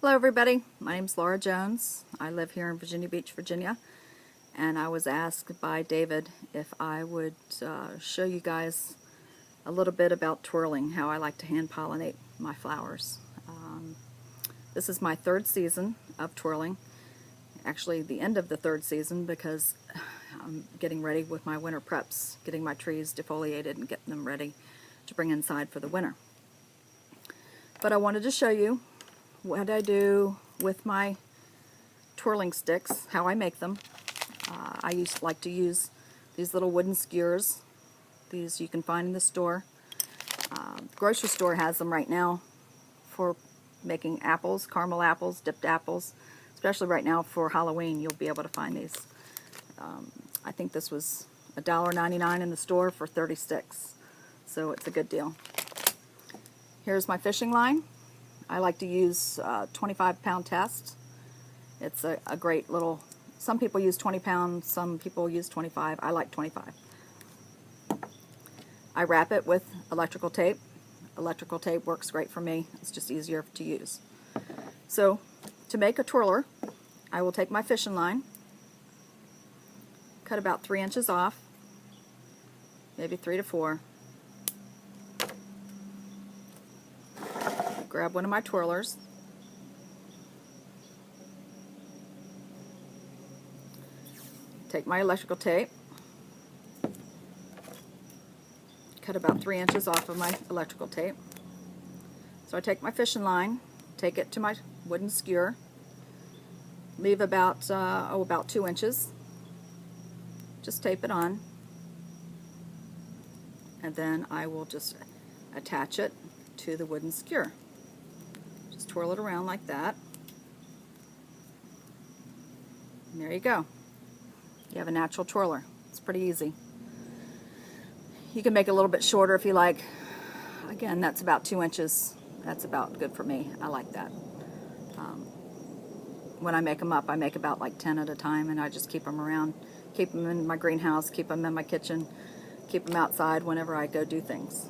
Hello everybody, my name is Laura Jones. I live here in Virginia Beach, Virginia, and I was asked by David if I would show you guys a little bit about twirling, how I like to hand pollinate my flowers. This is my third season of twirling, actually the end of the third season because I'm getting ready with my winter preps, getting my trees defoliated and getting them ready to bring inside for the winter. But I wanted to show you what I do with my twirling sticks, how I make them. I like to use these little wooden skewers. These you can find in the store. The grocery store has them right now for making apples, caramel apples, dipped apples. Especially right now for Halloween, you'll be able to find these. I think this was $1.99 in the store for 30 sticks, so it's a good deal. Here's my fishing line. I like to use 25-pound test. It's a great little, some people use 20 pounds, some people use 25. I like 25. I wrap it with electrical tape. Electrical tape works great for me. It's just easier to use. So to make a twirler, I will take my fishing line, cut about 3 inches off, maybe 3 to 4. Grab one of my twirlers, take my electrical tape, cut about 3 inches off of my electrical tape. So I take my fishing line, take it to my wooden skewer, leave about 2 inches, just tape it on, and then I will just attach it to the wooden skewer. Just twirl it around like that. And there you go. You have a natural twirler. It's pretty easy. You can make it a little bit shorter if you like. Again, that's about 2 inches. That's about good for me. I like that. When I make them up, I make about like 10 at a time, and I just keep them around. Keep them in my greenhouse, keep them in my kitchen, keep them outside whenever I go do things.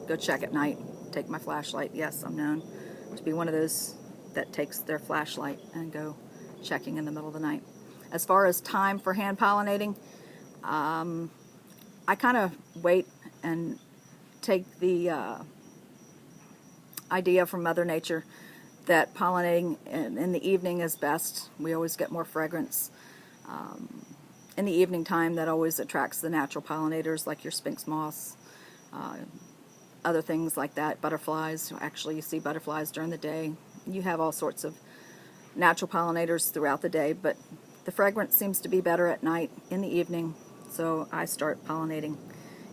Go check at night, take my flashlight. Yes, I'm known to be one of those that takes their flashlight and go checking in the middle of the night. As far as time for hand pollinating, I kind of wait and take the idea from Mother Nature that pollinating in the evening is best. We always get more fragrance. In the evening time, that always attracts the natural pollinators like your sphinx moths, other things like that, butterflies. Actually, you see butterflies during the day. You have all sorts of natural pollinators throughout the day, but the fragrance seems to be better at night, in the evening, so I start pollinating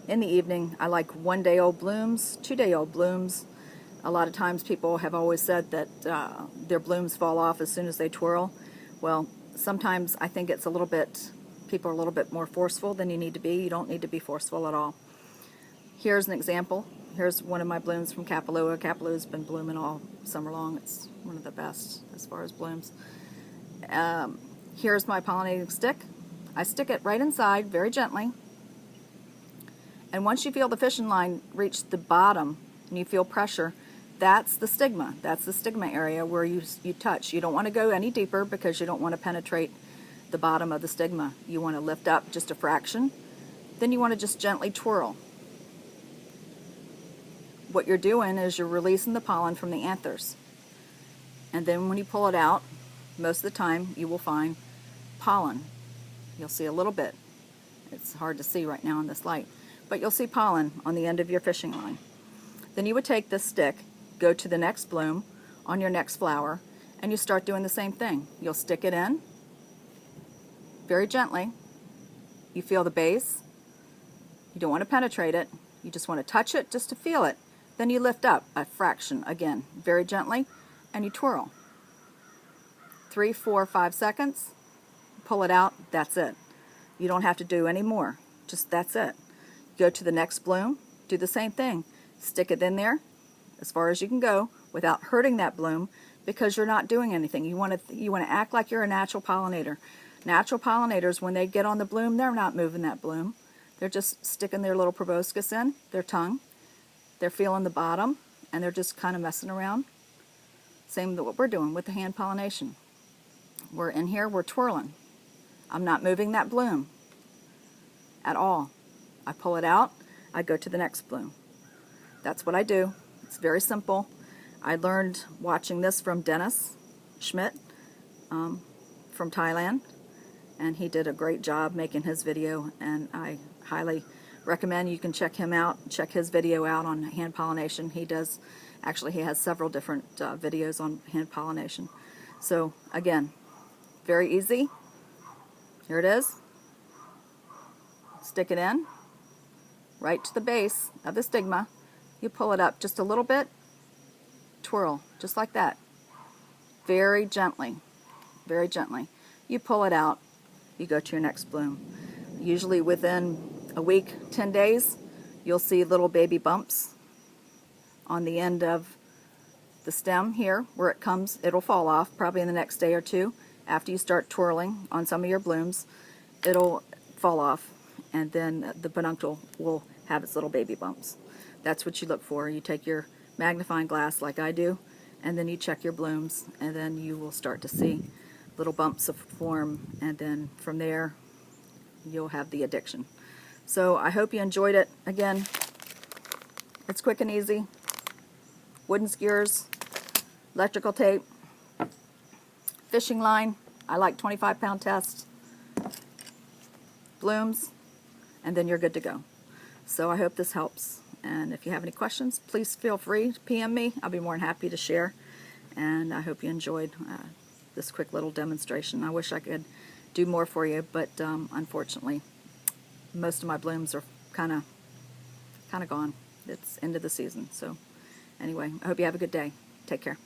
in the evening. I like 1-day-old blooms, 2-day-old blooms. A lot of times people have always said that their blooms fall off as soon as they twirl. Well, sometimes I think it's a little bit, people are a little bit more forceful than you need to be. You don't need to be forceful at all. Here's an example. Here's one of my blooms from Kapalua. Kapalua been blooming all summer long. It's one of the best as far as blooms. Here's my pollinating stick. I stick it right inside very gently. And once you feel the fishing line reach the bottom and you feel pressure, that's the stigma. That's the stigma area where you touch. You don't want to go any deeper because you don't want to penetrate the bottom of the stigma. You want to lift up just a fraction. Then you want to just gently twirl. What you're doing is you're releasing the pollen from the anthers. And then when you pull it out, most of the time you will find pollen. You'll see a little bit. It's hard to see right now in this light, but you'll see pollen on the end of your fishing line. Then you would take this stick, go to the next bloom on your next flower, and you start doing the same thing. You'll stick it in very gently. You feel the base. You don't want to penetrate it. You just want to touch it just to feel it. Then you lift up a fraction again, very gently, and you twirl. 3, 4, 5 seconds. Pull it out. That's it. You don't have to do any more. Just that's it. Go to the next bloom. Do the same thing. Stick it in there as far as you can go without hurting that bloom, because you're not doing anything. You want to act like you're a natural pollinator. Natural pollinators, when they get on the bloom, they're not moving that bloom. They're just sticking their little proboscis in, their tongue. They're feeling the bottom, and they're just kind of messing around. Same with what we're doing with the hand pollination. We're in here, we're twirling. I'm not moving that bloom at all. I pull it out, I go to the next bloom. That's what I do. It's very simple. I learned watching this from Dennis Schmidt from Thailand, and he did a great job making his video, and I highly recommend you can check him out, check his video out on hand pollination. He has several different videos on hand pollination. So again, very easy. Here it is. Stick it in right to the base of the stigma. You pull it up just a little bit, twirl, just like that. Very gently, very gently. You pull it out, you go to your next bloom. Usually within a week, 10 days, you'll see little baby bumps on the end of the stem here where it comes. It'll fall off probably in the next day or two. After you start twirling on some of your blooms, it'll fall off, and then the peduncle will have its little baby bumps. That's what you look for. You take your magnifying glass like I do, and then you check your blooms, and then you will start to see little bumps of form, and then from there you'll have the addiction. So I hope you enjoyed it. Again, it's quick and easy. Wooden skewers, electrical tape, fishing line. I like 25-pound tests, blooms, and then you're good to go. So I hope this helps. And if you have any questions, please feel free to PM me. I'll be more than happy to share. And I hope you enjoyed this quick little demonstration. I wish I could do more for you, but unfortunately, most of my blooms are kind of gone. It's end of the season. So anyway, I hope you have a good day. Take care.